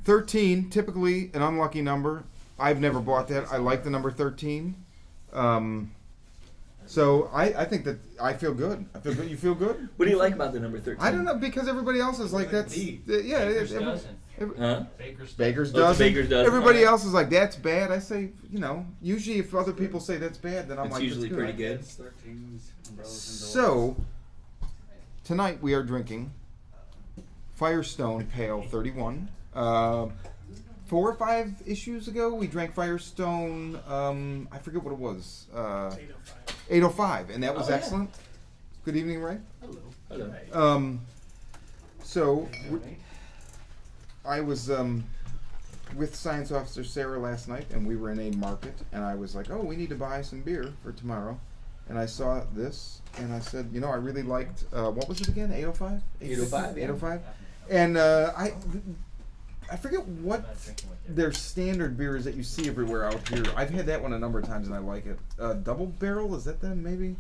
13, typically an unlucky number. I've never bought that. I like the number 13. So I think that I feel good. I feel good. You feel good? What do you like about the number 13? I don't know, because everybody else is like, that's... Yeah, Baker's dozen. Huh? Baker's dozen. Baker's dozen. Everybody else is like, that's bad. I say, usually if other people say that's bad, then I'm It's like, usually that's pretty good. good. So, tonight we are drinking Firestone Pale 31. 4 or 5 issues ago, we drank Firestone, I forget what it was. 805, and that was excellent. Good evening, Ray. Hello. So, I was with Science Officer Sara last night, and we were in a market, and I was like, oh, we need to buy some beer for tomorrow. And I saw this, and I said, I really liked, what was it again, 805? 805, yeah. 805. And I forget what their standard beer is that you see everywhere out here. I've had that one a number of times, and I like it. Double Barrel, is that them, maybe?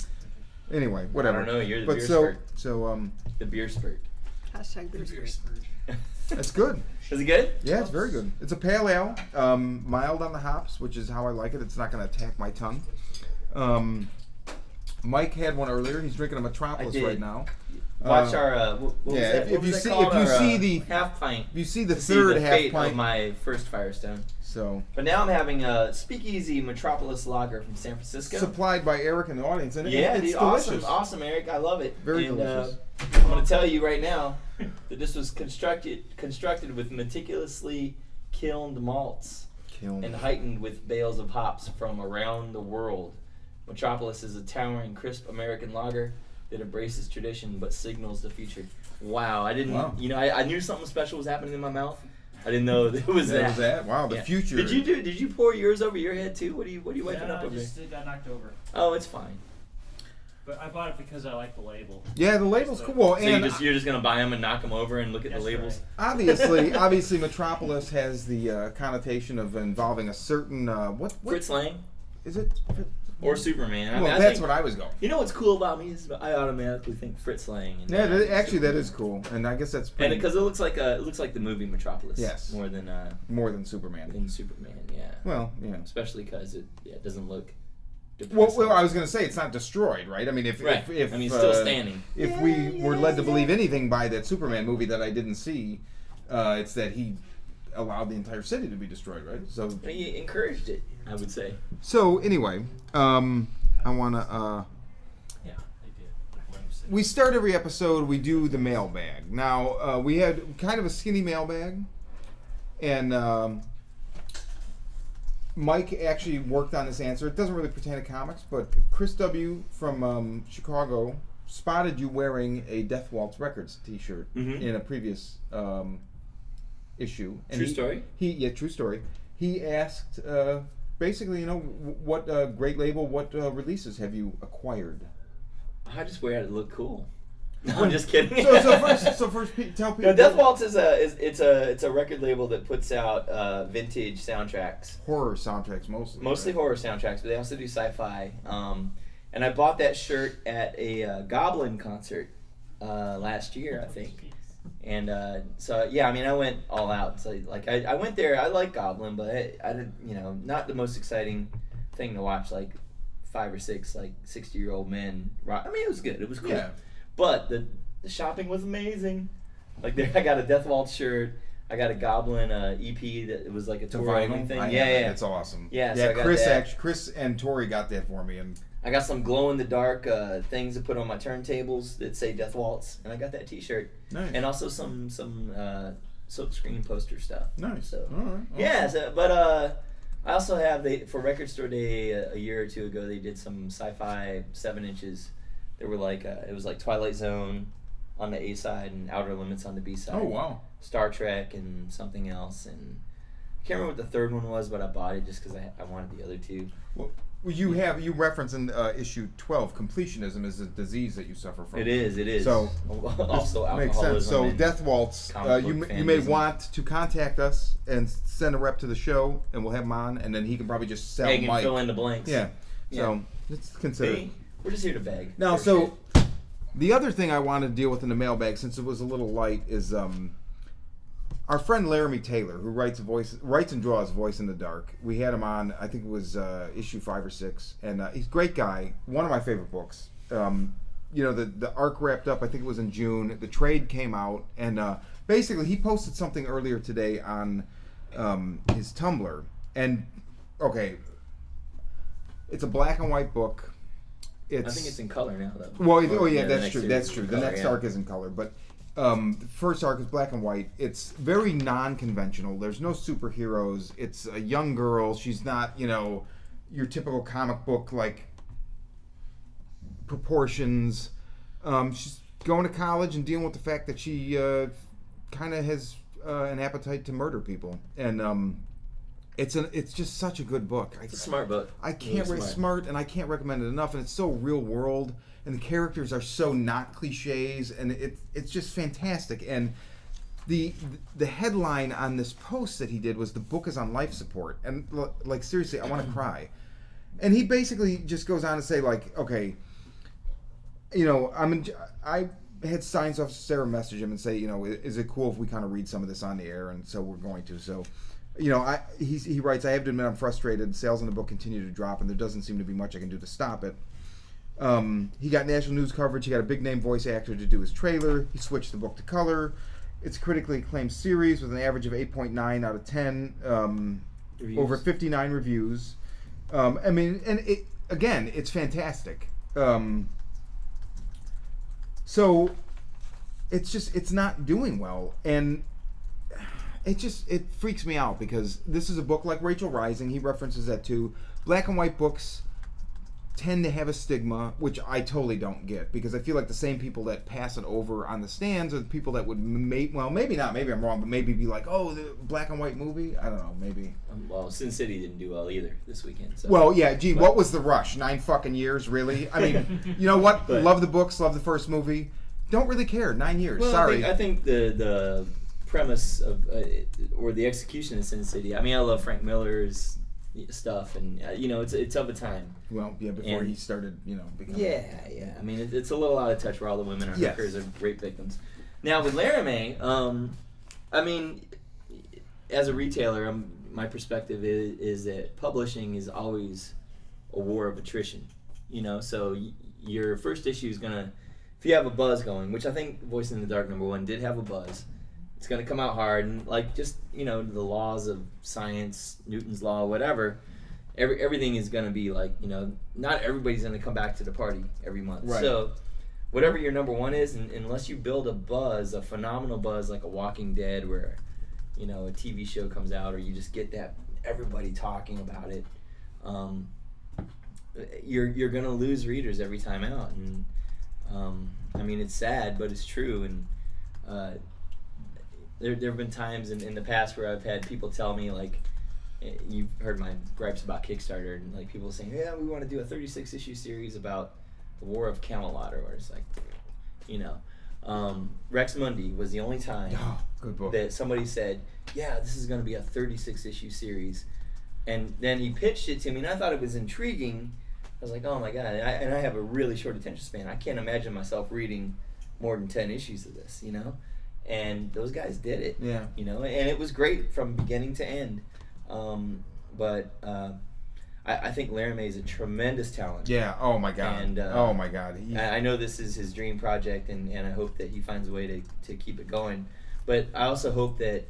Anyway, whatever. I don't know, you're the but beer so, spurt. So, The beer spurt. Hashtag beer spurt. that's good. Is it good? Yeah, it's very good. It's a pale ale, mild on the hops, which is how I like it. It's not going to attack my tongue. Mike had one earlier. He's drinking a Metropolis right now. Watch our. What was that? If you see the half pint, if you see the to third see the half fate pint, of my first Firestone. so But now I'm having a Speakeasy Metropolis Lager from San Francisco. supplied by Eric in the audience, and Yeah, it's dude, delicious. awesome, Eric. I love it. Very and, delicious. I'm going to tell you right now that this was constructed with meticulously kilned malts and heightened with bales of hops from around the world. Metropolis is a towering, crisp American lager that embraces tradition but signals the future. Wow, I didn't. Wow. I knew something special was happening in my mouth. I didn't know that it was that. Was that? Wow, the future. Did you pour yours over your head too? What are you wiping up over there? It got knocked over. Oh, it's fine. But I bought it because I like the label. Yeah, the label's cool. Well, So and you're just gonna buy them and knock them over and look at the That's labels. right. obviously, Metropolis has the connotation of involving a certain what Fritz Lang is it? or Superman. I Well, mean, that's think, what I was going. You know what's cool about me is I automatically think Fritz Lang. And Yeah, actually, that is cool, and I guess that's And pretty, because it looks like the movie Metropolis. Yes. More than Superman. Superman. Yeah. Well, yeah. Especially because it doesn't look. Well, I was going to say it's not destroyed, right? I mean, if it's still standing. If we were led to believe anything by that Superman movie that I didn't see, it's that he allowed the entire city to be destroyed, right? So He encouraged it, I would say. So anyway, I want to. Yeah, they did. We start every episode. We do the mailbag. Now we had kind of a skinny mailbag, and Mike actually worked on this answer. It doesn't really pertain to comics, but Chris W. from Chicago spotted you wearing a Death Waltz Records T-shirt in a previous issue. And True story? True story. He asked, basically, what great label, what releases have you acquired? I just wear it to look cool. No, I'm just kidding. So first, tell people. No, Death Waltz is a record label that puts out vintage soundtracks. Horror soundtracks mostly. Mostly right? horror soundtracks, but they also do sci-fi. And I bought that shirt at a Goblin concert last year, I think. And so yeah, I mean, I went all out. So I went there. I like Goblin, but I did, not the most exciting thing to watch. Like 5 or 6 60-year-old men rock. I mean, it was good. It was cool. Yeah. But the shopping was amazing. Like there, I got a Death Waltz shirt. I got a Goblin EP that it was like a tour only thing. Yeah, It's awesome. Yeah, so yeah. I got Chris and Tori got that for me, and I got some glow in the dark things to put on my turntables that say Death Waltz, and I got that T-shirt. Nice. And also some silkscreen poster stuff. Nice. So all right. yeah, but I also have for Record Store Day a year or two ago. They did some sci-fi 7 inches. They were like it was like Twilight Zone on the A side and Outer Limits on the B side. Oh wow. Star Trek and something else, and I can't remember what the third one was, but I bought it just because I wanted the other two. Well, you reference in issue 12 completionism is a disease that you suffer from. It is. So also alcoholism. Makes sense. So and Death Waltz, you may fandom. want to contact us and send a rep to the show, and we'll have him on, and then he can probably just sell Beg and Mike. fill in the blanks. Yeah. So let's consider. Hey, we're just here to beg. Now, so the other thing I wanted to deal with in the mailbag, since it was a little light, is our friend Larime Taylor, who writes and draws Voice in the Dark. We had him on. I think it was issue 5 or 6, and he's a great guy. One of my favorite books. The arc wrapped up. I think it was in June. The trade came out, and basically he posted something earlier today on his Tumblr. And okay, it's a black and white book. I think it's in color now, though. Well, that's true. That's true. The color, next arc is in color, but the first arc is black and white. It's very non-conventional. There's no superheroes. It's a young girl. She's not, your typical comic book like proportions. She's going to college and dealing with the fact that she kind of has an appetite to murder people, and it's just such a good book. It's a smart book. I can't really smart, and I can't recommend it enough. And it's so real world, and the characters are so not cliches, and it's just fantastic. And the headline on this post that he did was, "The book is on life support," and like seriously, I want to cry. And he basically just goes on to say like, okay, I had Science Officer Sara message him and say, is it cool if we kind of read some of this on the air? And so we're going to. So. He writes, I have to admit I'm frustrated. Sales on the book continue to drop, and there doesn't seem to be much I can do to stop it. He got national news coverage. He got a big-name voice actor to do his trailer. He switched the book to color. It's a critically acclaimed series with an average of 8.9 out of 10. Over 59 reviews. It's fantastic. So it's not doing well, and it freaks me out because this is a book like Rachel Rising. He references that too. Black and white books tend to have a stigma, which I totally don't get, because I feel like the same people that pass it over on the stands are the people that would maybe not, maybe I'm wrong, but maybe be like, oh, the black and white movie? I don't know, maybe. Well, Sin City didn't do well either this weekend. So. Well, yeah, what was the rush? 9 fucking years, really? I mean, you know what? But, love the books, love the first movie. Don't really care. 9 years. Well, Sorry. I think the premise of or the execution of Sin City. I mean, I love Frank Miller's stuff, and it's of a time. Well, yeah, before he started, becoming. Yeah. I mean, it's a little out of touch where all the women are hookers or rape victims. Now with Larime, I mean, as a retailer, my perspective is that publishing is always a war of attrition. So your first issue is gonna, if you have a buzz going, which I think Voice in the Dark #1 did have a buzz. It's going to come out hard, and the laws of science, Newton's law, whatever, everything is going to be not everybody's going to come back to the party every month. Right. So whatever your #1 is, and unless you build a buzz, a phenomenal buzz like a Walking Dead where, a TV show comes out, or you just get that everybody talking about it, you're going to lose readers every time out. And I mean, it's sad, but it's true. And there have been times in the past where I've had people tell me, like, you've heard my gripes about Kickstarter, and like people saying, yeah, we want to do a 36-issue series about the War of Camelot, or it's like, Rex Mundi was the only time good book. that somebody said, yeah, this is going to be a 36-issue series. And then he pitched it to me, and I thought it was intriguing. I was like, oh my God, and I have a really short attention span. I can't imagine myself reading more than 10 issues of this, And those guys did it, and it was great from beginning to end. But I think Larime is a tremendous talent. Yeah. Oh my God. And oh my God. I know this is his dream project, and I hope that he finds a way to keep it going. But I also hope that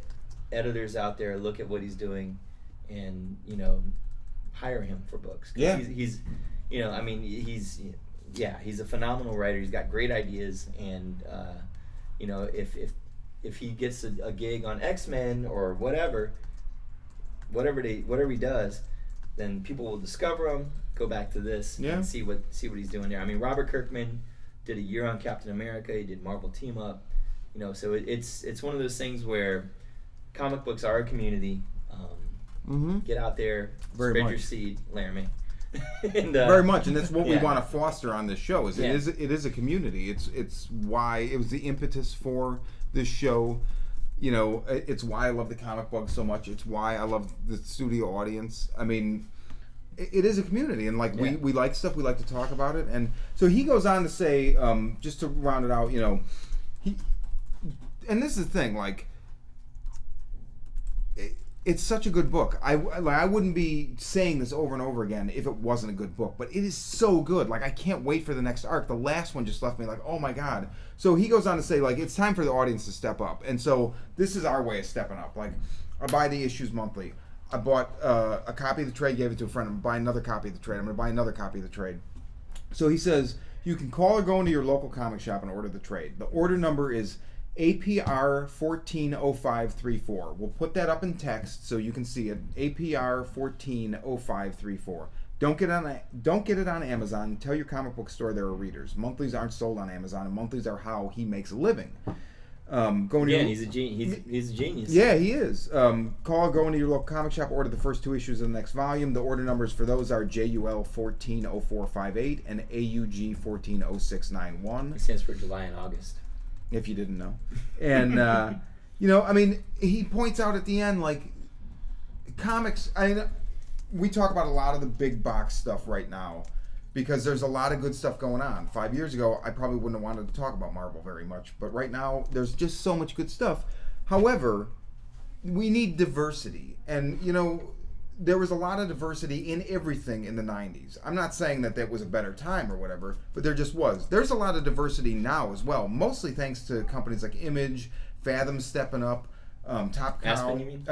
editors out there look at what he's doing, and hire him for books. Yeah. He's he's a phenomenal writer. He's got great ideas, and if he gets a gig on X-Men or whatever he does, then people will discover him, go back to this, and see what he's doing there. I mean, Robert Kirkman did a year on Captain America. He did Marvel Team Up. So it's one of those things where comic books are a community. Get out there, spread your seed, Larime. And, very much, and that's what we want to foster on this show. It is a community. It's why it was the impetus for this show. It's why I love the comic book so much. It's why I love the studio audience. I mean, it is a community, and we like stuff. We like to talk about it, and so he goes on to say, just to round it out, and this is the thing, it's such a good book. I wouldn't be saying this over and over again if it wasn't a good book, but it is so good. Like, I can't wait for the next arc. The last one just left me like, oh my God. So he goes on to say, like, it's time for the audience to step up. And so this is our way of stepping up. Like, I buy the issues monthly. I bought a copy of the trade, gave it to a friend. I'm going to buy another copy of the trade. I'm going to buy another copy of the trade. So he says, you can call or go into your local comic shop and order the trade. The order number is APR 140534. We'll put that up in text so you can see it. APR 140534. Don't get it on Amazon. Tell your comic book store there are readers. Monthlies aren't sold on Amazon, and monthlies are how he makes a living. He's a genius. Yeah, he is. Call, go into your local comic shop, order the first 2 issues of the next volume. The order numbers for those are JUL 140458 and AUG 140691. It stands for July and August. If you didn't know. And, I mean, he points out at the end, like, comics, we talk about a lot of the big box stuff right now because there's a lot of good stuff going on. 5 years ago, I probably wouldn't have wanted to talk about Marvel very much, but right now, there's just so much good stuff. However, we need diversity. And, there was a lot of diversity in everything in the 90s. I'm not saying that was a better time or whatever, but there just was. There's a lot of diversity now as well, mostly thanks to companies like Image, Fathom stepping up, Top Cow. Aspen, you mean?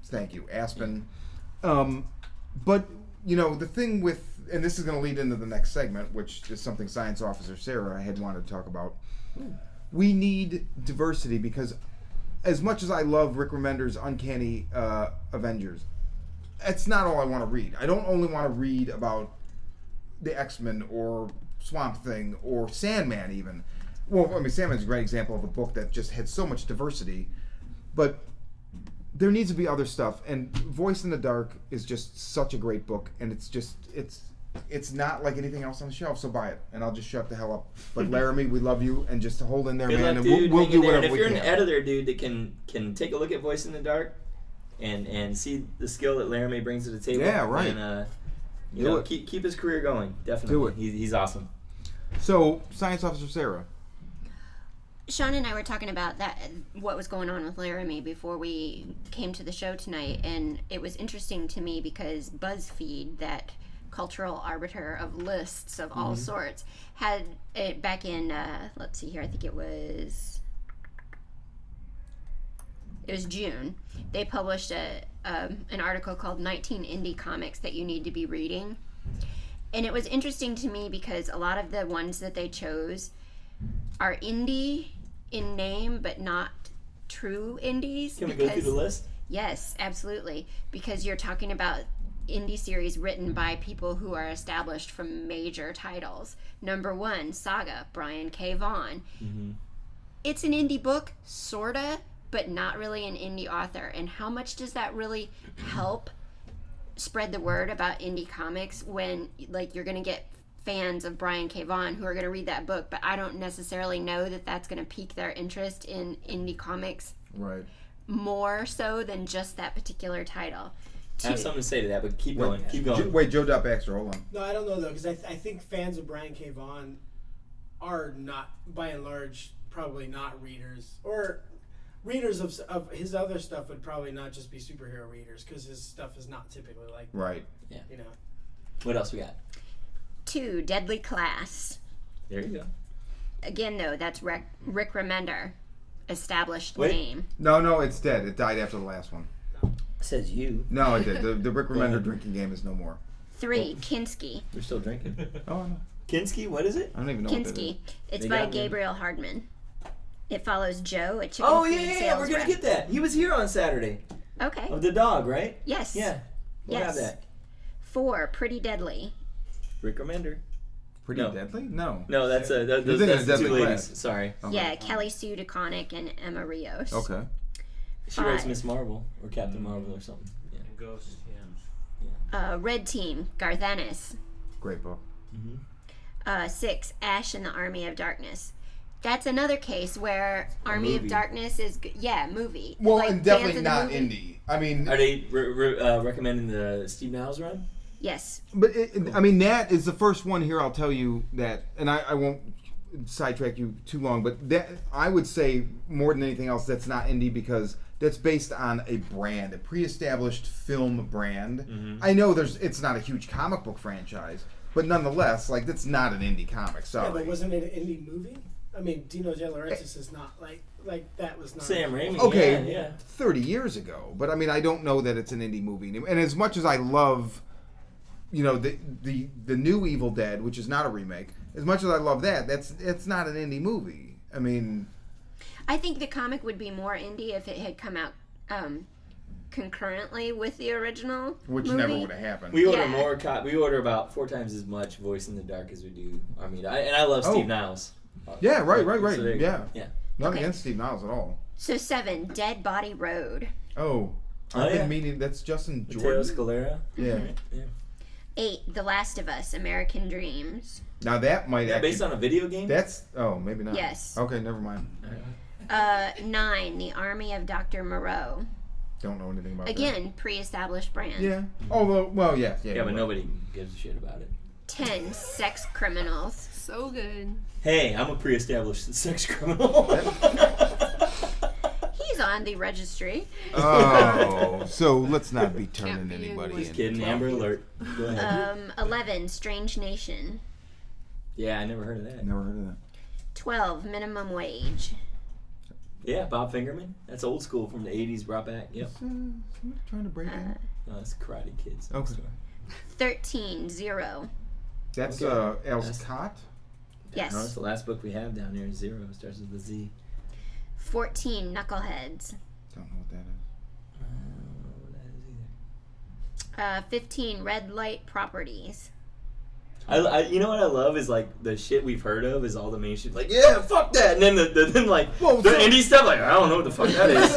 Thank you, Aspen. But, the thing with, and this is going to lead into the next segment, which is something Science Officer Sara had wanted to talk about. We need diversity because as much as I love Rick Remender's Uncanny Avengers, it's not all I want to read. I don't only want to read about the X-Men or Swamp Thing or Sandman even. Well, I mean, Sandman's a great example of a book that just had so much diversity. But there needs to be other stuff. And Voice in the Dark is just such a great book. And it's not like anything else on the shelf, so buy it. And I'll just shut the hell up. But Larime, we love you. And just to hold in there, Good man. luck, And dude. we'll do whatever if we you're can. an editor, dude, that can take a look at Voice in the Dark, and see the skill that Larime brings to the table. Yeah, right. And keep his career going. Definitely. Do it. He's awesome. So, Science Officer Sara. Sean and I were talking about what was going on with Larime before we came to the show tonight, and it was interesting to me because Buzzfeed, that cultural arbiter of lists of all sorts, had it back in let's see here, I think it was June. They published an article called 19 Indie Comics That You Need to Be Reading. And it was interesting to me because a lot of the ones that they chose are indie in name, but not true indies. Can we go through the list? Yes, absolutely. Because you're talking about indie series written by people who are established from major titles. Number 1, Saga, Brian K. Vaughan. Mm-hmm. It's an indie book, sorta, but not really an indie author. And how much does that really help spread the word about indie comics when, like, you're going to get fans of Brian K. Vaughan who are going to read that book, but I don't necessarily know that that's going to pique their interest in indie comics Right. more so than just that particular title. I have something to say to that, but keep going. Keep going. Wait, Joe Baxter, hold on. No, I don't know though, because I think fans of Brian K. Vaughan are not, by and large, probably not readers, or readers of his other stuff would probably not just be superhero readers, because his stuff is not typically like that, Right. Yeah. you know. What else we got? 2, Deadly Class. There you go. Again, though, that's Rick Remender, established Wait. name. No, it's dead. It died after the last one. Says you. No, it did. The Rick Remender drinking game is no more. 3, Kinski. We're still drinking. Oh, no. Kinski, what is it? I don't even know what that is. Kinski. It's They by got me. Gabriel Hardman. It follows Joe, a chicken Oh, feed yeah. sales We're going rep. to get that. He was here on Saturday. Okay. Of the dog, right? Yes. Yeah. We'll have Yes. that. 4, Pretty Deadly. Rick Remender. Pretty No. Deadly? No. No, that's You're that's thinking the of Deadly two ladies. Class. Sorry. Okay. Yeah, Kelly Sue DeConnick and Emma Rios. Okay. She writes 5, Miss Marvel or Captain Marvel or something. Yeah. And Ghost, yeah. Red Team, Garth Ennis. Great book. 6, Ash and the Army of Darkness. That's another case where Army of movie. Darkness is movie. Well, Like, and fans definitely of the not movie? indie. I mean, Are they recommending the Steve Niles run? Yes. but I mean, that is the first one here. I'll tell you that, and I won't sidetrack you too long, but that I would say more than anything else, that's not indie because that's based on a brand, a pre-established film brand. Mm-hmm. I know it's not a huge comic book franchise, but nonetheless, like that's not an indie comic. Sorry. Yeah, but wasn't it an indie movie? I mean, Dino De Laurentiis is not like that was not. Sam Raimi. Okay, Yeah. 30 years ago, but I mean, I don't know that it's an indie movie. And as much as I love, the new Evil Dead, which is not a remake, as much as I love that, it's not an indie movie. I mean, I think the comic would be more indie if it had come out concurrently with the original which movie. never would have happened. We order Yeah. more. We order about 4 times as much Voice in the Dark as we do Armida. I love Steve Niles. Yeah, right. So there you go. Yeah. Yeah. Not Okay. against Steve Niles at all. So 7, Dead Body Road. Oh, I've yeah. been meaning that's Justin Mateo Jordan. Scalera. Yeah. Right, yeah. 8, The Last of Us, American Dreams. Now that might Yeah, actually. based on a video game. That's maybe not. Yes. Okay, never mind. 9, The Army of Dr. Moreau. Don't know anything about Again, pre-established brand. that. Yeah. Oh well, yeah. Yeah, but nobody gives a shit about it. 10, Sex Criminals. So good. Hey, I'm a pre-established sex criminal. He's on the registry. Oh, so let's not be Can't turning be anybody in in. Just kidding. Amber Alert. Go ahead. 11, Strange Nation. Yeah, I never heard of that. Never heard of that. 12, Minimum Wage. Yeah, Bob Fingerman. That's old school from the 80s, brought back. Yep. Somebody trying to break in. No, that's Karate Kids. Okay. 13, Zero. That's Okay. Els Cott. Yes. No, that's the last book we have down there. Zero. It starts with a Z. 14, Knuckleheads. Don't know what that is. I don't know what that is either. 15, Red Light Properties. I you know what I love is like the shit we've heard of is all the mainstream like yeah fuck that, and then then like Well, the so- indie stuff like I don't know what the fuck that is.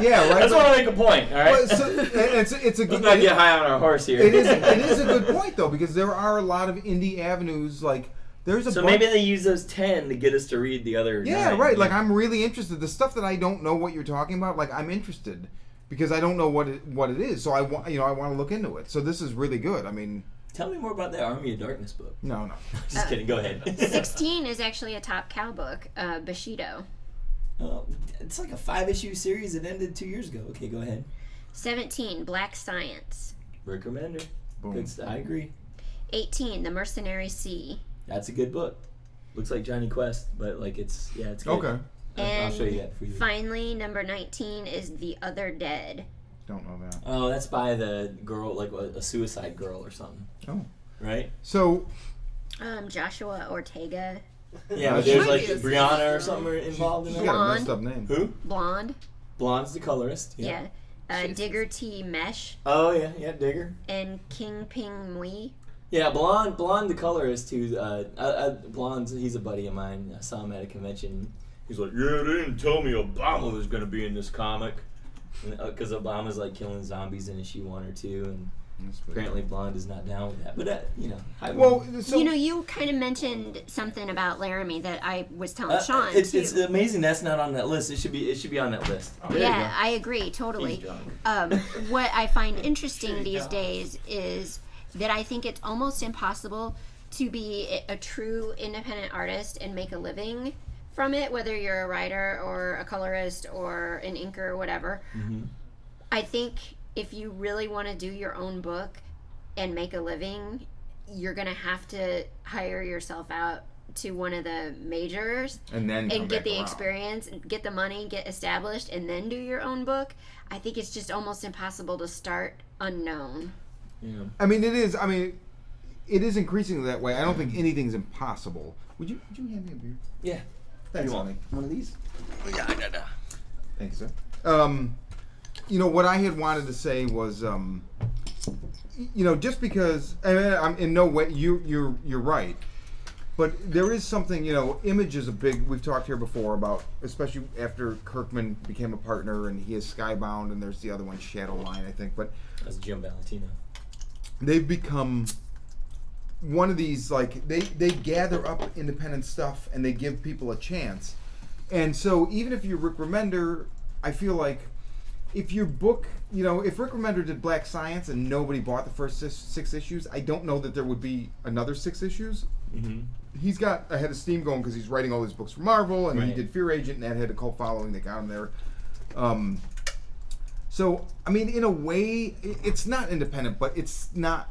Yeah, right. I just want to make a point. All right. Well, so, it's a Let's good. not get high on our horse here. It is a good point though, because there are a lot of indie avenues. Like there's a So bunch- maybe they use those 10 to get us to read the other. Yeah, 9. right. Like I'm really interested. The stuff that I don't know what you're talking about, like I'm interested because I don't know what it is. So I want I want to look into it. So this is really good. I mean, Tell me more about that Army of Darkness book. no. Just kidding. Go ahead. 16 is actually a top cow book, Bushido. It's like a 5-issue series that ended 2 years ago. Okay, go ahead. 17, Black Science. Recommender. Boom. Good I agree. 18, The Mercenary Sea. That's a good book. Looks like Johnny Quest, but like it's good. Okay. I'll show you that for you. Finally, number 19 is The Other Dead. Don't know that. Oh, that's by the girl, like a suicide girl or something. Oh. Right? So Joshua Ortega. Yeah, Uh, but there's she- like Brianna or something involved in she that. got a Blonde. messed up name. Who? Blonde. Blonde's the colorist. Yeah. She's- Digger T. Mesh. Oh yeah, Digger. And King Ping Mui. Yeah, Blonde the colorist who Blonde's he's a buddy of mine. I saw him at a convention. He's like, yeah, they didn't tell me Obama was gonna be in this comic, because Obama's like killing zombies in issue 1 or 2, and apparently Blonde is not down with that. But hi, Well, Blonde. so You kind of mentioned something about Laramie that I was telling Sean. it's too. amazing that's not on that list. It should be on that list. there you Yeah, go. I agree totally. He's drunk. What I find interesting these days is that I think it's almost impossible to be a true independent artist and make a living from it, whether you're a writer or a colorist or an inker or whatever. Mm-hmm. I think if you really want to do your own book and make a living, you're going to have to hire yourself out to one of the majors and then come and get back the around. experience, get the money, get established, and then do your own book. I think it's just almost impossible to start unknown. Yeah. I mean, it is. I mean, it is increasingly that way. I don't think anything's impossible. Would you hand me a beer? Yeah. Thanks, You want honey. one of these? Yeah. Thank you, sir. What I had wanted to say was, just because I'm in no way you're right, but there is something. Image is a big. We've talked here before about, especially after Kirkman became a partner, and he is Skybound, and there's the other one, Shadowline, I think. But That's Jim Valentino. they've become one of these, like they gather up independent stuff and they give people a chance. And so even if you're Rick Remender, I feel like if your book, if Rick Remender did Black Science and nobody bought the first 6 issues, I don't know that there would be another 6 issues. Mm-hmm. He's got a head of steam going because he's writing all these books for Marvel, and he Right. did Fear Agent, and that had a cult following that got him there. So I mean, in a way, it's not independent, but it's not.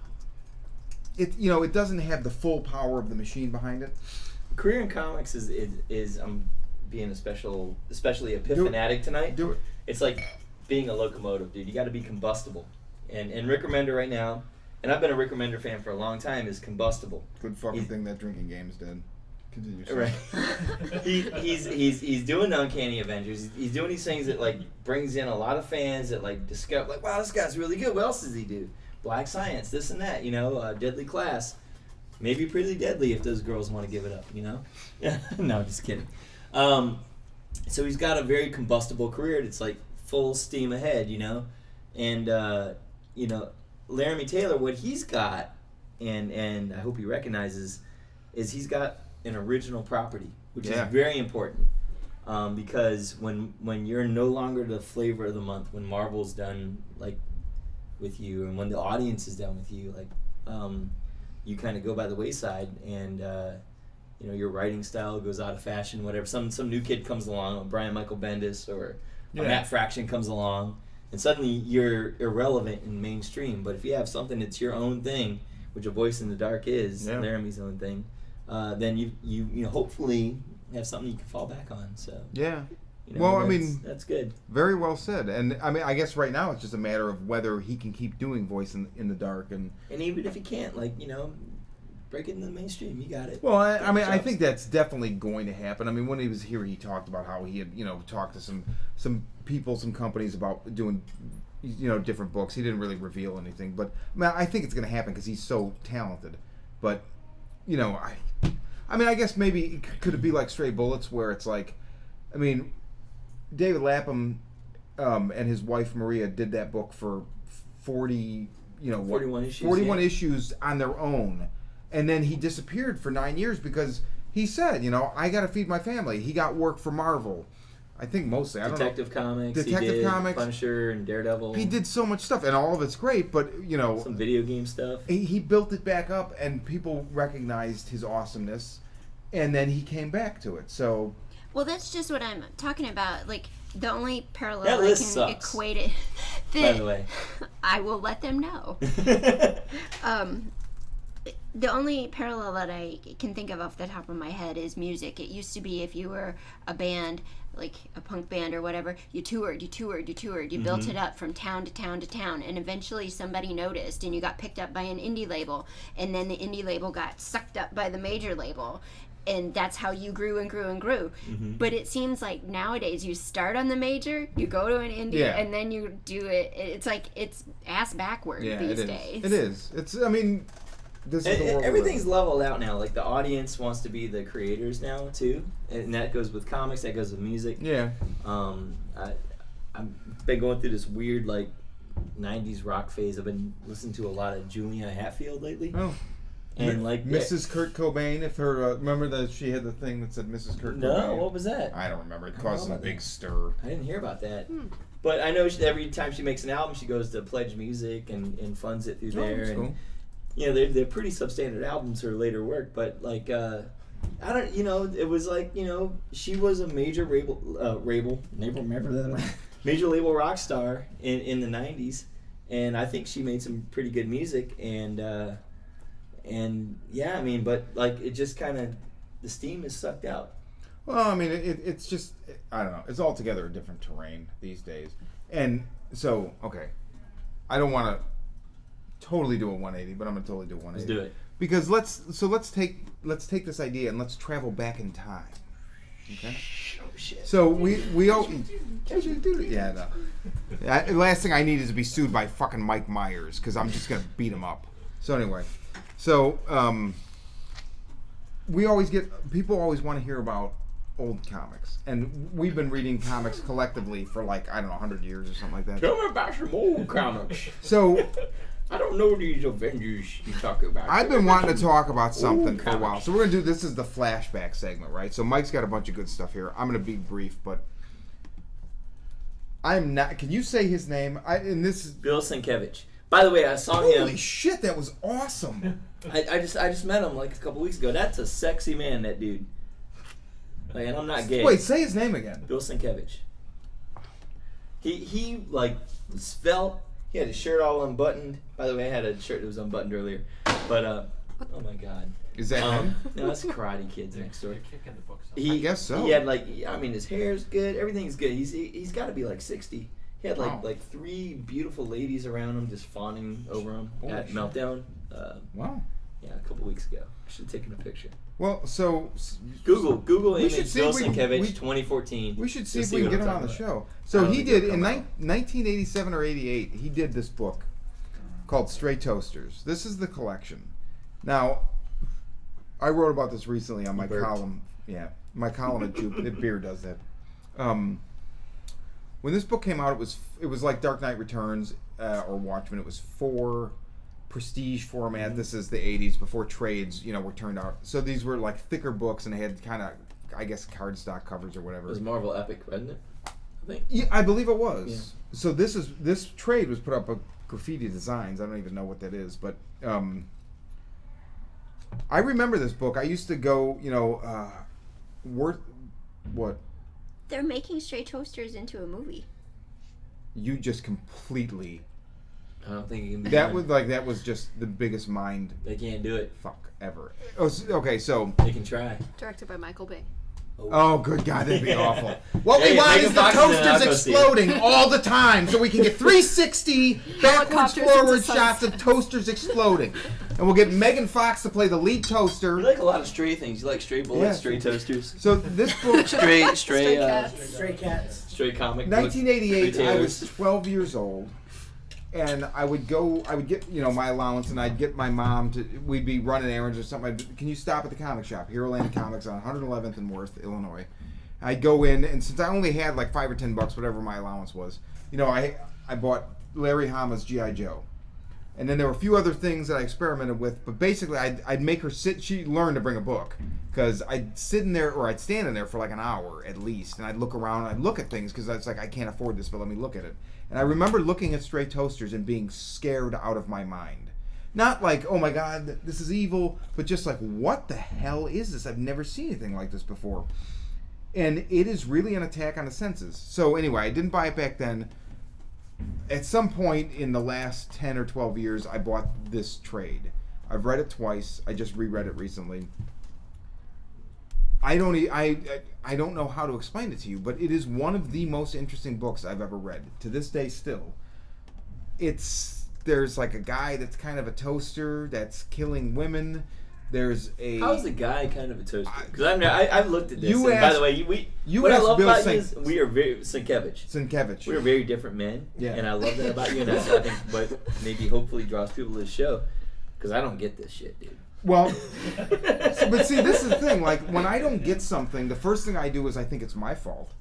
It doesn't have the full power of the machine behind it. Career in comics is being especially a Piff fanatic tonight. Do it. It's like being a locomotive, dude. You got to be combustible. And Rick Remender right now, and I've been a Rick Remender fan for a long time, is combustible. Good fucking thing that drinking game is dead. Continue. Right. He's doing the Uncanny Avengers. He's doing these things that like brings in a lot of fans that like discover like, wow, this guy's really good. What else does he do? Black Science, this and that, Deadly Class. Maybe Pretty Deadly if those girls want to give it up, No, just kidding. So he's got a very combustible career that's like full steam ahead, And, Larime Taylor, what he's got, and I hope he recognizes, is he's got an original property, which is very important. Because when you're no longer the flavor of the month, when Marvel's done, like, with you, and when the audience is done with you, like, you kind of go by the wayside, and your writing style goes out of fashion. Whatever, some new kid comes along, Brian Michael Bendis or Matt Fraction comes along, and suddenly you're irrelevant in mainstream. But if you have something that's your own thing, which A Voice in the Dark is, Larime's own thing, then you hopefully have something you can fall back on. So that's good. Very well said. And I mean, I guess right now it's just a matter of whether he can keep doing Voice in the Dark, and even if he can't, break it into the mainstream. You got it. Well, I think that's definitely going to happen. I mean, when he was here, he talked about how he had talked to some people, some companies about doing different books. He didn't really reveal anything, but I think it's going to happen because he's so talented. But I guess maybe could it be like Stray Bullets, where it's like, I mean, David Lapham and his wife Maria did that book for 41 issues on their own, and then he disappeared for 9 years because he said, I got to feed my family. He got work for Marvel, I think mostly. Detective Comics, Punisher, and Daredevil. He did so much stuff, and all of it's great, but some video game stuff. He built it back up, and people recognized his awesomeness, and then he came back to it. So. Well, that's just what I'm talking about. Like, the only parallel that I list can sucks, equate it. By the way, I will let them know. The only parallel that I can think of off the top of my head is music. It used to be if you were a band, like a punk band or whatever, you toured, you built it up from town to town to town, and eventually somebody noticed and you got picked up by an indie label, and then the indie label got sucked up by the major label. And that's how you grew and grew and grew. But it seems like nowadays you start on the major, you go to an indie, and then you do it. It's like it's ass backward these days. It is. This is the world. Everything's leveled out now. Like, the audience wants to be the creators now too, and that goes with comics. That goes with music. Yeah. I've been going through this weird 90s rock phase. I've been listening to a lot of Juliana Hatfield lately. Oh. And Mrs. Kurt Cobain, if her remember that she had the thing that said Mrs. Kurt Cobain. No, what was that? I don't remember. It caused a big stir. I didn't hear about that. But I know every time she makes an album, she goes to Pledge Music and funds it through there. That's and cool. They're pretty substandard albums, her later work. But I don't, it was she was a major major label rock star in the 90s, and I think she made some pretty good music, and yeah, I mean, but it just kind of, the steam is sucked out. Well, I mean, it's just, I don't know, it's altogether a different terrain these days. And so, okay, I don't want to totally do a 180, but I'm going to totally do a 180. Let's do it. Because let's take this idea and let's travel back in time. Okay? Oh, shit. So we all yeah, no. Last thing I need is to be sued by fucking Mike Myers, because I'm just going to beat him up. So anyway, people always want to hear about old comics, and we've been reading comics collectively for 100 years or something like that. Tell me about some old comics. So I don't know these Avengers you talk about. I've been wanting to talk about something for a while. So we're going to do, this is the flashback segment, right? So Mike's got a bunch of good stuff here. I'm going to be brief, but I'm not, can you say his name? This is Bill Sienkiewicz. By the way, I saw him. Holy shit, that was awesome. I just met him a couple weeks ago. That's a sexy man, that dude. And I'm not gay. Wait, say his name again. Bill Sienkiewicz. He like felt. He had his shirt all unbuttoned. By the way, I had a shirt that was unbuttoned earlier. But oh my god. Is that him? No, that's Karate Kids next door. They're kicking the books up. I guess so. He had like, I mean, his hair's good. Everything's good. He's got to be like 60. He had Wow. like 3 beautiful ladies around him, just fawning over him Holy at shit. Meltdown. Wow. Yeah, a couple weeks ago. I should have taken a picture. Well, so Google We image should see Bill if we can- Sienkiewicz we- 2014. we should see You'll if we can what get I'm him on the talking about. show. I So don't he think did he'll in come out. 1987 or 88. He did this book called Stray Toasters. This is the collection. Now, I wrote about this recently on my burped. column. Yeah, my column at Jupe. Beer does that. When this book came out, it was like Dark Knight Returns or Watchmen. It was 4 prestige format. Mm-hmm. This is the 80s before trades, were turned out. So these were like thicker books, and they had kind of, I guess, cardstock covers or whatever. It was Marvel Epic, wasn't it? I think. Yeah, I believe it was. Yeah. So this trade was put up with graffiti designs. I don't even know what that is, but I remember this book. I used to go, what? They're making Stray Toasters into a movie. You just completely. I don't think it can be That done. that was just the biggest mind They can't do it. fuck ever. Oh, okay, so. They can try. Directed by Michael Bay. Oh, good God, that'd be awful. What Hey, we want Megan is the Fox is in it, I'll toasters go see it. exploding all the time so we can get 360 backwards, Helicopters forward into shots of toasters exploding. And we'll get Megan Fox to play the lead toaster. You like a lot of stray things. You like stray bullets, Yeah. stray toasters, So this book, stray cats. Stray cats. stray comic book. 1988, I retailers. was 12 years old. And I would get, my allowance, and I'd get my mom we'd be running errands or something. Can you stop at the comic shop, Hero Land Comics on 111th and Worth, Illinois? I'd go in, and since I only had like $5 or $10, whatever my allowance was, I bought Larry Hama's G.I. Joe. And then there were a few other things that I experimented with, but basically I'd make her sit. She learned to bring a book, because I'd sit in there, or I'd stand in there for like an hour at least, and I'd look around, and I'd look at things, because I was like, I can't afford this, but let me look at it. And I remember looking at Stray Toasters and being scared out of my mind. Not like, oh my God, this is evil, but just like, what the hell is this? I've never seen anything like this before. And it is really an attack on the senses. So anyway, I didn't buy it back then. At some point in the last 10 or 12 years, I bought this trade. I've read it twice. I just reread it recently. I don't know how to explain it to you, but it is one of the most interesting books I've ever read to this day. Still, there's like a guy that's kind of a toaster that's killing women. There's a How's the guy kind of a toaster? Because I've looked at this. You And by asked- the way, you what I asked love Bill about you is we are very Sienkiewicz. Sienkiewicz. We are very different men. Yeah. And I love that about you, and that's I think what maybe hopefully draws people to the show. Because I don't get this shit, dude. Well, but see, this is the thing. Like, when I don't get something, the first thing I do is I think it's my fault,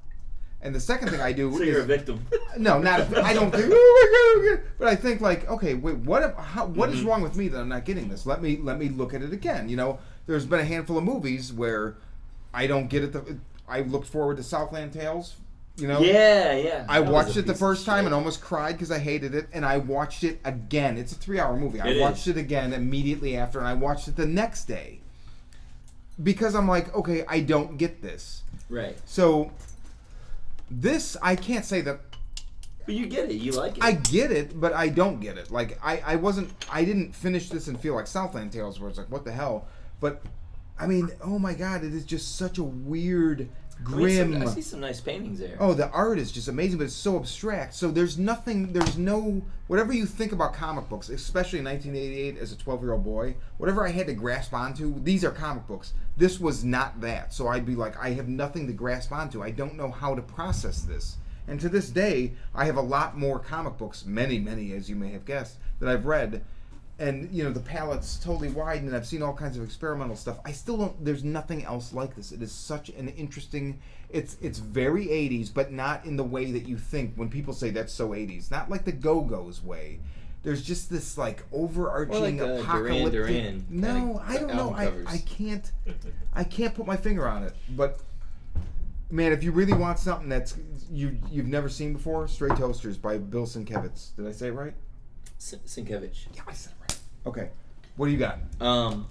and the second thing I do So is you're a victim. no, not I don't think. Oh my God, but I think like, okay, wait, what is wrong with me that I'm not getting this? Let me look at it again. There's been a handful of movies where I don't get it. I looked forward to Southland Tales. Yeah. I That was watched a it the piece of first time shit. and almost cried because I hated it, and I watched it again. It's a 3-hour movie. I It watched is. it again immediately after, and I watched it the next day because I'm like, okay, I don't get this. Right. So this, I can't say that But you get it. You like it. I get it, but I don't get it. Like I didn't finish this and feel like Southland Tales, where it's like, what the hell? But I mean, oh my God, it is just such a weird, grim. I see some nice paintings there. Oh, the art is just amazing, but it's so abstract. So there's no, whatever you think about comic books, especially in 1988 as a 12-year-old boy, whatever I had to grasp onto, these are comic books. This was not that. So I'd be like, I have nothing to grasp onto. I don't know how to process this. And to this day, I have a lot more comic books, many, as you may have guessed, that I've read. And, the palette's totally widened, and I've seen all kinds of experimental stuff. I still don't, there's nothing else like this. It is such an interesting, it's very 80s, but not in the way that you think when people say that's so 80s. Not like the Go-Go's way. There's just this, like, overarching Or like, apocalyptic... Duran no, kinda I don't know. album I covers. can't put my finger on it. But, man, if you really want something that's you've never seen before, Stray Toasters by Bill Sienkiewicz. Did I say it right? Sienkiewicz. Yeah, I said it right. Okay. What do you got? All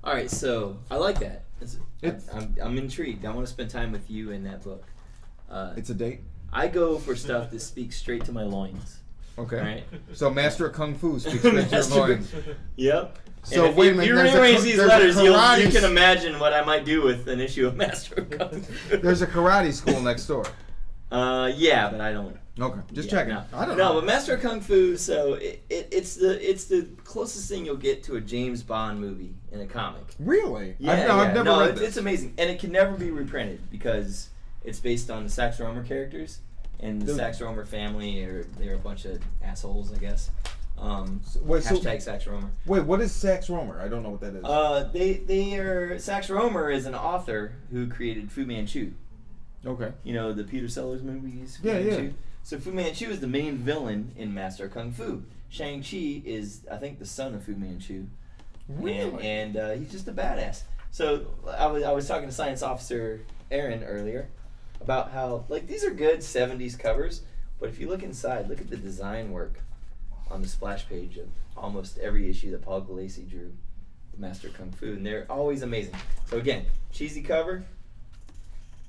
right, so I like that. It's- I'm intrigued. I want to spend time with you in that book. It's a date? I go for stuff that speaks straight to my loins. Okay. Right? So Master of Kung Fu speaks straight to your loins. Yep. So and if wait a you, minute, you there's a rearrange ka- these there's a letters, you karate can s- imagine what I might do with an issue of Master of Kung Fu. There's a karate school next door. Yeah, but I don't. Okay, just Yeah, checking. no. I don't know. No, but Master of Kung Fu. So it's the closest thing you'll get to a James Bond movie in a comic. Really? Yeah, I've never read it's, this. it's amazing, and it can never be reprinted because it's based on the Sax Rohmer characters, and the Sax Rohmer family they're a bunch of assholes, I guess. Wait, so- Hashtag Sax Rohmer. Wait, what is Sax Rohmer? I don't know what that is. They are Sax Rohmer is an author who created Fu Manchu. Okay. You know the Peter Sellers movies. Fu Yeah, Manchu? yeah. So Fu Manchu is the main villain in Master of Kung Fu. Shang-Chi is, I think, the son of Fu Manchu. Really? And he's just a badass. So I was talking to Science Officer Aaron earlier about how, like, these are good 70s covers, but if you look inside, look at the design work on the splash page of almost every issue that Paul Gulacy drew of Master of Kung Fu, and they're always amazing. So again, cheesy cover,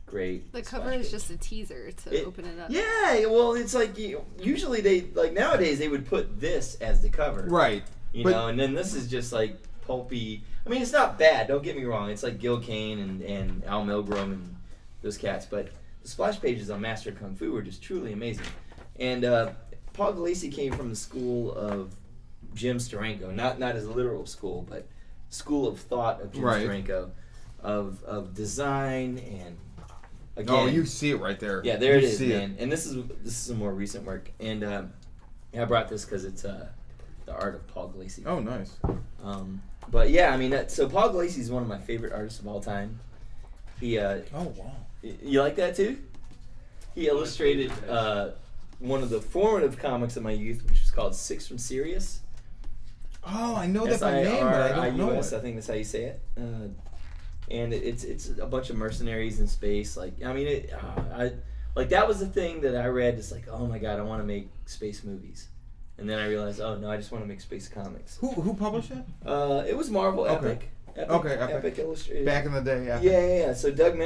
great. The cover splash is page. just a teaser to open it up. Yeah, well, it's like usually they like nowadays they would put this as the cover, Right. You But- know, and then this is just like pulpy. I mean, it's not bad. Don't get me wrong. It's like Gil Kane and Al Milgrom and those cats, but the splash pages on Master of Kung Fu are just truly amazing. And Paul Gulacy came from the school of Jim Steranko, not his literal school, but school of thought of Jim Right. Steranko, of design and. Again, Oh, you see it right there. yeah, there You it is, see man. And this is some more recent work. And I brought this because it's the art of Paul Gulacy. Oh, nice. But yeah, I mean, so Paul Gulacy is one of my favorite artists of all time. He, Oh, wow. you like that too? He illustrated one of the formative comics of my youth, which was called Six from Sirius. Oh, I know that by name, but I don't know S-I-R-I-U-S, it. I think that's how you say it. And it's a bunch of mercenaries in space. Like, I mean, that was the thing that I read. It's like, oh my god, I want to make space movies. And then I realized, oh no, I just want to make space comics. Who published it? It was Marvel Okay. Epic. Epic. Epic Illustrated. Back in the day, yeah. Yeah. So Doug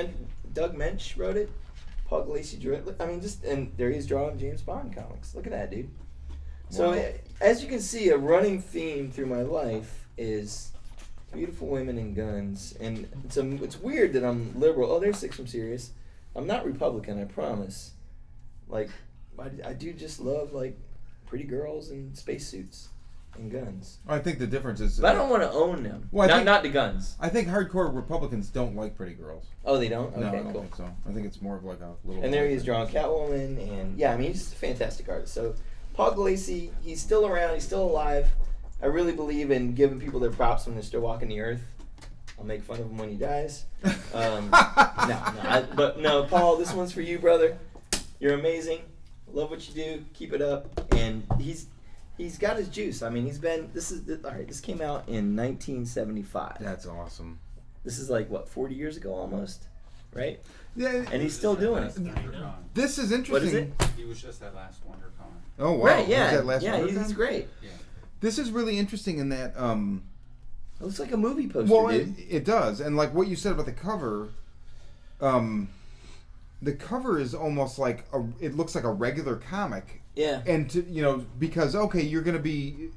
Mensch wrote it. Paul Gulacy drew it. I mean, and there he's drawing James Bond comics. Look at that, dude. So Wow. as you can see, a running theme through my life is beautiful women and guns, and it's weird that I'm liberal. Oh, there's Six from Sirius. I'm not Republican, I promise. Like, I do just love like pretty girls and spacesuits and guns. I think the difference is. But I don't want to own them. Well, I think- not the guns. I think hardcore Republicans don't like pretty girls. Oh, they don't. No, Okay, I don't cool. think so. I think it's more of like a little. And there he is drawing Catwoman, and yeah, I mean he's a fantastic artist. So Paul Gulacy, he's still around, he's still alive. I really believe in giving people their props when they're still walking the earth. I'll make fun of him when he dies. But no, Paul, this one's for you, brother. You're amazing. Love what you do. Keep it up. And he's got his juice. I mean, this came out in 1975. That's awesome. This is like what, 40 years ago almost, right? Yeah, And he's still doing it. this is interesting. What is it? He was just at last WonderCon. Oh wow! Right, Was yeah, that last yeah, WonderCon? he's great. Yeah. This is really interesting in that. It looks like a movie poster, Well, dude. it does, and like what you said about the cover. The cover is almost like it looks like a regular comic, Yeah. and because you're gonna be.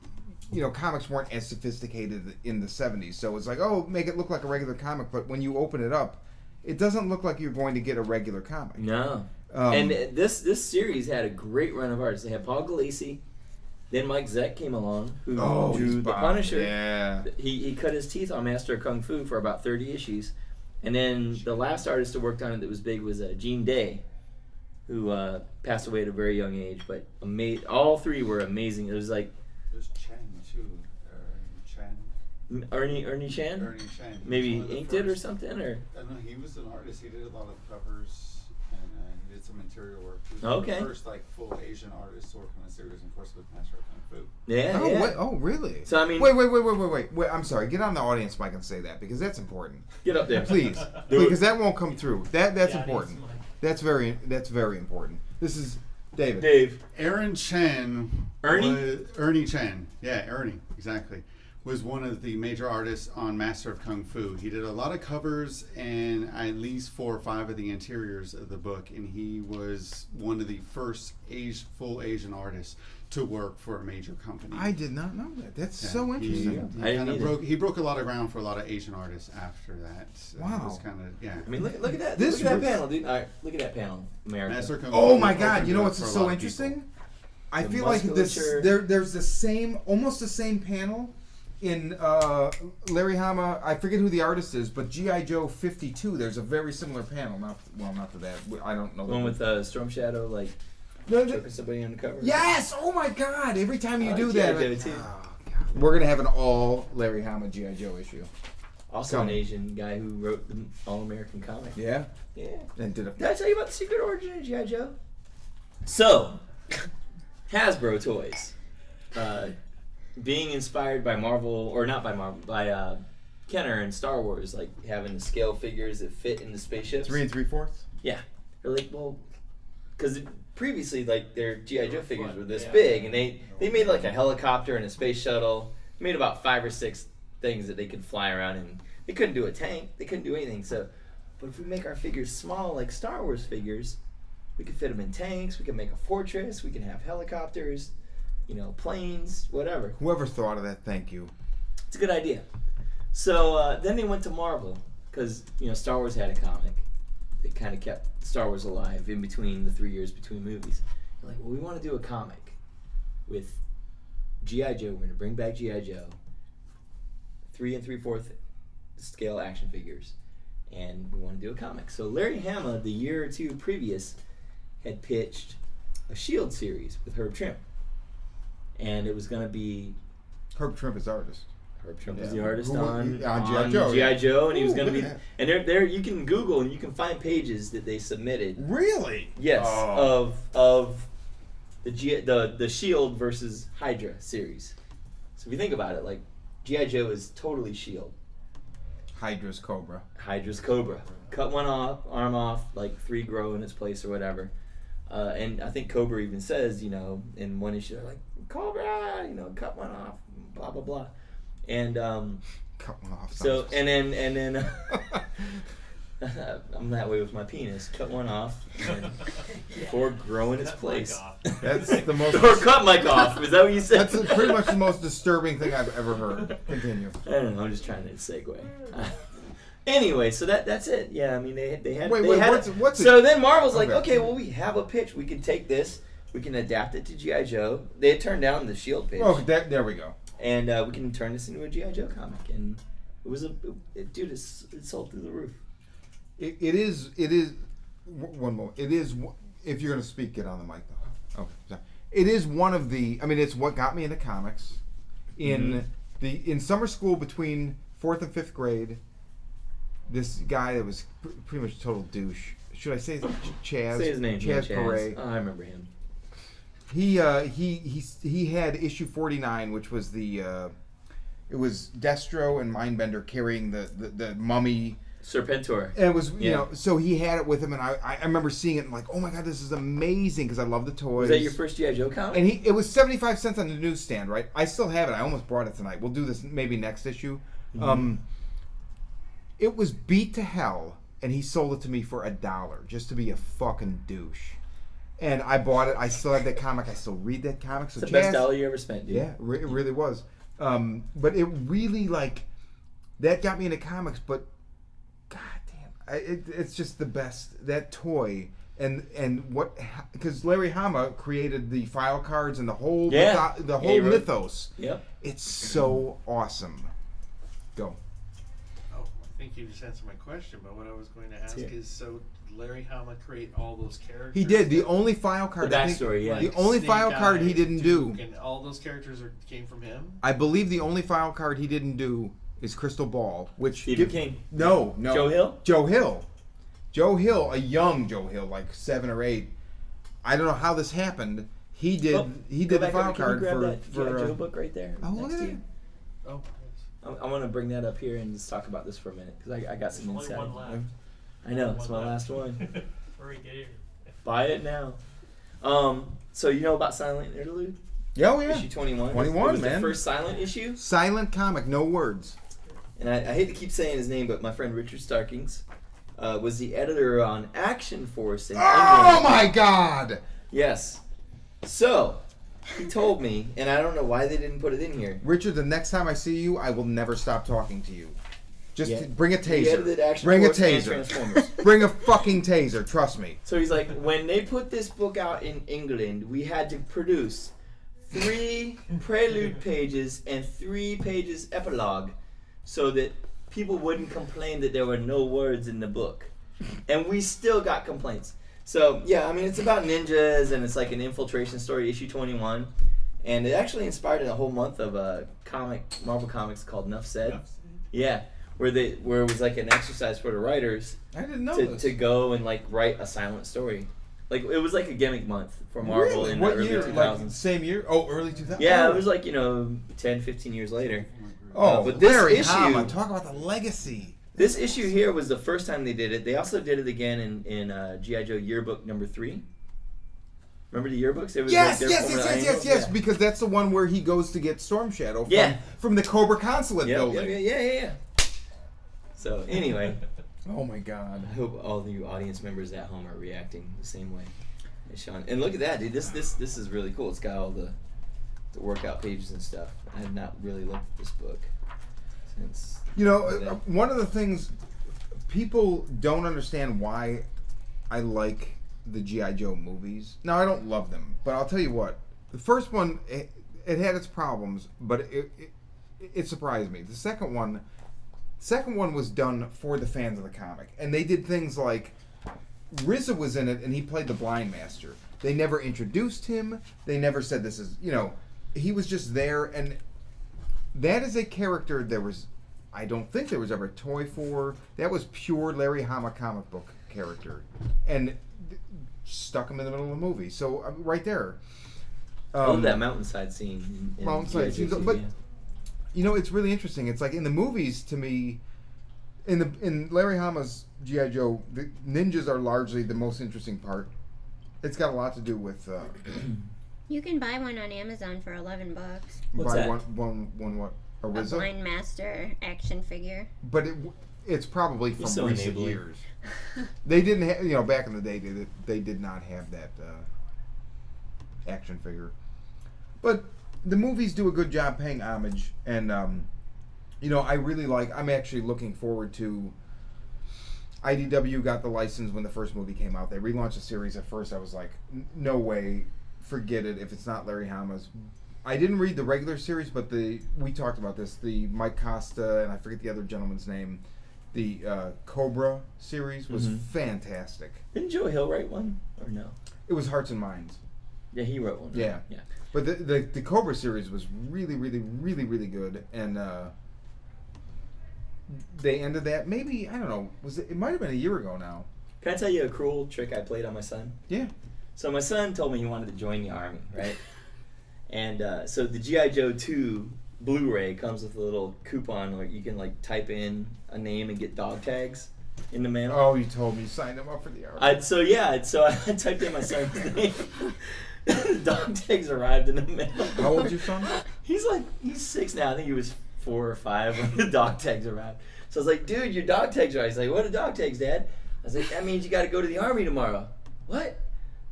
Comics weren't as sophisticated in the 70s, so it's like, make it look like a regular comic, but when you open it up, it doesn't look like you're going to get a regular comic. No. And this series had a great run of artists. They had Paul Gulacy, then Mike Zeck came along, who he's drew The Bob. Punisher. Yeah. He cut his teeth on Master of Kung Fu for about 30 issues. And then the last artist who worked on it that was big was Gene Day, who passed away at a very young age. But all three were amazing. It was like There's Chen too. Ernie Chan? Ernie Chen. Maybe He was one of the inked it or first- something? Or I don't know. He was an artist. He did a lot of covers and he did some interior work. He was Okay. one of the first full Asian artist to work on a series, and of course with Master of Kung Fu. Yeah, Oh, yeah. wait, oh, really? So, I mean... Wait. I'm sorry. Get on the audience mic and say that because that's important. Get up there. Please, Do it. because that won't come through. That's Yeah, I need important. some, That's very important. This is David. Dave. Aaron Chen. Ernie? Ernie Chen. Yeah, Ernie. Exactly. was one of the major artists on Master of Kung Fu. He did a lot of covers and at least 4 or 5 of the interiors of the book, and he was one of the first full Asian artists to work for a major company. I did not know that. That's Yeah, so interesting. I didn't either. He broke a lot of ground for a lot of Asian artists after that. So Wow. It was kind of, yeah. I mean, look at that. This Look at was- that panel, dude. All right, look at that panel, America. Master of Kung Oh Fu my opened God! You know it what's up for a so lot of interesting? people. I The feel like this. musculature. There's the same, almost the same panel in Larry Hama. I forget who the artist is, but GI Joe 52. There's a very similar panel. Not to that. I don't know. The one with Storm Shadow, like choking somebody on the cover. Yes! Oh my God! Every time you I do like that, G.I. Joe too. Oh, God. We're gonna have an all Larry Hama GI Joe issue. Also an Asian guy who wrote the All-American comic. Yeah. Yeah. And did a. Did I tell you about the secret origin of G.I. Joe? So, Hasbro toys. Being inspired by Marvel, or not by Marvel, by Kenner and Star Wars, like having the scale figures that fit in the spaceships. 3 3/4. Yeah. They're like, well, because previously, like, their G.I. Joe figures were this Yeah. big, and they made like a helicopter and a space shuttle. They made about 5 or 6 things that they could fly around in. They couldn't do a tank. They couldn't do anything. So, but if we make our figures small, like Star Wars figures, we could fit them in tanks. We can make a fortress. We can have helicopters, planes, whatever. Whoever thought of that, thank you. It's a good idea. So then they went to Marvel because Star Wars had a comic. They kind of kept Star Wars alive in between the 3 years between movies. They're like, well, we want to do a comic with G.I. Joe. We're going to bring back G.I. Joe. 3 3/4 scale action figures. And we want to do a comic. So Larry Hama, the year or two previous, had pitched a S.H.I.E.L.D. series with Herb Trimp. And it was going to be... Herb Trimp is artist. Herb Trimp was Yeah. the artist Who- on G.I. Joe, G.I. yeah. Joe, and he was Ooh, going to be... look at that. And there you can Google and you can find pages that they submitted. Really? Yes, Oh. of the S.H.I.E.L.D. versus Hydra series. So if you think about it, like, G.I. Joe is totally S.H.I.E.L.D. Hydra's Cobra. Hydra's Cobra. Cut one off, arm off, like 3 grow in its place or whatever. And I think Cobra even says, in one issue, like, Cobra, cut one off, blah, blah, blah. And Cut one off. so, sounds- and then I'm that way with my penis. Cut one off, and then 4 grow in its Cut place. mic off. That's the most. Or cut mic off. Is that what you said? That's pretty much the most disturbing thing I've ever heard. Continue. I don't know. I'm just trying to segue. Anyway, so that's it. Yeah, I mean they had. Wait, they had what's so it? then Marvel's like, Okay. okay, well we have a pitch. We can take this. We can adapt it to GI Joe. They had turned down the S.H.I.E.L.D. pitch, Oh, there we go. and we can turn this into a GI Joe comic. And it was it sold through the roof. It is. One more. It is. If you're going to speak, get on the mic though. Okay. Sorry. It is one of the. I mean, it's what got me into comics. In summer school between 4th and 5th grade, this guy that was pretty much a total douche. Should I say Chaz? Say his name. Chaz yeah, Paray. Oh, I remember him. He had issue 49, which was it was Destro and Mindbender carrying the mummy. Serpentor. And it was, Yeah. so he had it with him, and I remember seeing it and like, oh my God, this is amazing, because I love the toys. Was that your first GI Joe comic? And it was 75 cents on the newsstand, right? I still have it. I almost brought it tonight. We'll do this maybe next issue. It was beat to hell, and he sold it to me for $1 just to be a fucking douche. And I bought it. I still have that comic. I still read that comic. So It's the best dollar you ever spent, dude. Yeah, it really was. But it really, that got me into comics, but God damn, it's just the best. That toy and what, because Larry Hama created the file cards and the whole mythos. Yep. It's so awesome. Go. Oh, I think you just answered my question, but what I was going to ask it. is, so Larry Hama create all those characters? He did. The only file card. The I think- backstory, yeah. The only Snake file card he Eyes, didn't do. Duke, and all those characters came from him? I believe the only file card he didn't do is Crystal Ball, which Stephen King. No. Joe Hill? Joe Hill, a young Joe Hill, like 7 or 8. I don't know how this happened. He did. He Go did the back file over. Can you card grab for. that GI Joe book right there. Oh, look next at to that. you? Oh, I want to bring that up here and just talk about this for a minute because I got There's some only insight. one left. I know it's my last one. Hurry, get it. Buy it now. So you know about Silent Interlude? Yeah, oh, yeah. Issue 21. 21, it was man. the first silent issue. Silent comic, no words. And I hate to keep saying his name, but my friend Richard Starkings was the editor on Action Force in Oh England. my God! Yes. So, he told me, and I don't know why they didn't put it in here. Richard, the next time I see you, I will never stop talking to you. Just Yeah. bring a He edited taser. Action Bring a Force and taser. Transformers. Bring a fucking taser, trust me. So he's like, when they put this book out in England, we had to produce 3 prelude pages and 3 pages epilogue so that people wouldn't complain that there were no words in the book. And we still got complaints. So, yeah, I mean, it's about ninjas, and it's like an infiltration story, issue 21. And it actually inspired a whole month of a Marvel Comics called Nuff Said. Yeah, where it was like an exercise for the writers I didn't know to go and like write a silent story. Like it was like a gimmick month for Marvel Really? in What the early year? 2000s. Like same year? Oh, early 2000s? Yeah, oh. it was like 10, 15 years later. Oh, but this Larry issue- Hama, talk about the legacy. This issue here was the first time they did it. They also did it again in GI Joe yearbook number 3. Remember the yearbooks? It was Yes, like their yes, former yes, annual? yes, Yeah. because that's the one where he goes to get Storm Shadow from, Yeah. from the Cobra Consulate Yep, building. yeah. So anyway, Oh my God. I hope all of you audience members at home are reacting the same way as Sean. And look at that, dude. This is really cool. It's got all the workout pages and stuff. I have not really looked at this book since. You know, then. one of the things people don't understand why I like the G.I. Joe movies. Now, I don't love them, but I'll tell you what. The first one, it had its problems, but it surprised me. The second one was done for the fans of the comic. And they did things like RZA was in it, and he played the Blind Master. They never introduced him. They never said this is, he was just there. And that is a character I don't think there was ever a toy for. That was pure Larry Hama comic book character. And stuck him in the middle of the movie. So, right there. I love that mountainside scene. In Mountainside G.I. Joe scene, but yeah. it's really interesting. It's like in the movies, to me, in Larry Hama's G.I. Joe, the ninjas are largely the most interesting part. It's got a lot to do with You can buy one on Amazon for $11. What's by that? one what a A RZA? Blind Master action figure. But it's probably from so recent enabling. years. They didn't have, back in the day, they did not have that action figure. But the movies do a good job paying homage, and I really I'm actually looking forward to. IDW got the license when the first movie came out. They relaunched the series. At first, I was like, no way, forget it. If it's not Larry Hama's. I didn't read the regular series, but we talked about this. The Mike Costa, and I forget the other gentleman's name. The Cobra series was fantastic. Didn't Joe Hill write one or no? It was Hearts and Minds. Yeah, he wrote one. Right? Yeah. Yeah. But the Cobra series was really, really, really, really good, and they ended that maybe, I don't know, it might have been a year ago now. Can I tell you a cruel trick I played on my son? Yeah. So my son told me he wanted to join the army, right? And so the G.I. Joe 2 Blu-ray comes with a little coupon where you can like type in a name and get dog tags in the mail. Oh, you told me you signed him up for the army. So I typed in my son's name. The dog tags arrived in the mail. How old's your son? He's 6 now. I think he was 4 or 5 when the dog tags arrived. So I was like, dude, your dog tags arrived. He's like, what are dog tags, Dad? I was like, that means you got to go to the army tomorrow. What?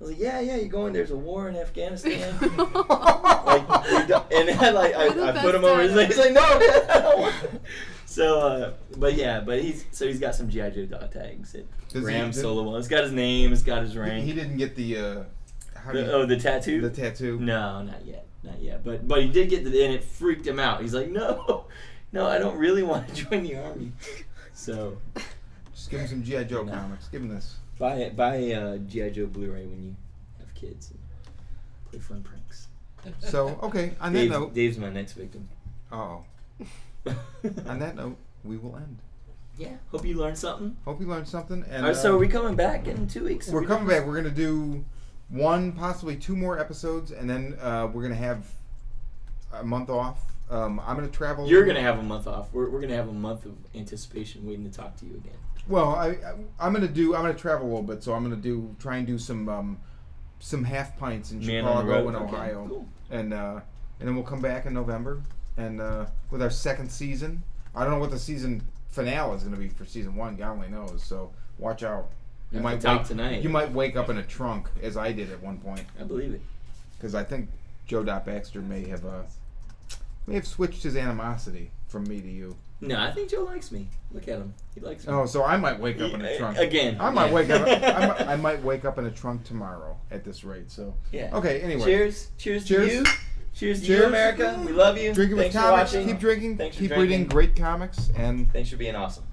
I was like, yeah, you're going. There's a war in Afghanistan. And then I put him over. He's like, no, Dad, I don't want. So, he's got some GI Joe dog tags. Ram Solo one. It's got his name. It's got his rank. He didn't get the the tattoo. The tattoo. No, not yet. But he did get and it freaked him out. He's like, no, I don't really want to join the army. So, just give him some GI Joe comics. Give him this. Buy GI Joe Blu-ray when you have kids. And play fun pranks. So okay, on that note, Dave's my next victim. On that note, we will end. Yeah. Hope you learned something. Hope you learned something. And All right, so are we coming back in 2 weeks? We're coming back. We're gonna do 1, possibly 2 more episodes, and then we're gonna have a month off. I'm gonna travel. You're gonna have a month off. We're gonna have a month of anticipation waiting to talk to you again. Well, I'm gonna travel a little bit, so I'm gonna try and do some some half pints in Man on the Chicago road. and Okay, Ohio, cool. and then we'll come back in November and with our second season. I don't know what the season finale is going to be for season 1. God only knows. So watch out. You Have to might talk wake, tonight. You might wake up in a trunk, as I did at one point, I believe it. because I think Joe Baxter may have switched his animosity from me to you. No, I think Joe likes me. Look at him. He likes me. Oh, so I might wake up in a trunk Again. I might yeah. wake up. I might wake up in a trunk tomorrow at this rate. So Yeah. okay. Anyway, Cheers. Cheers to Cheers. you. Cheers to Cheers. you, America. We love you. drinking with Thanks for comics. watching. Keep drinking. Thanks for Keep drinking. reading great comics and. Thanks for being awesome.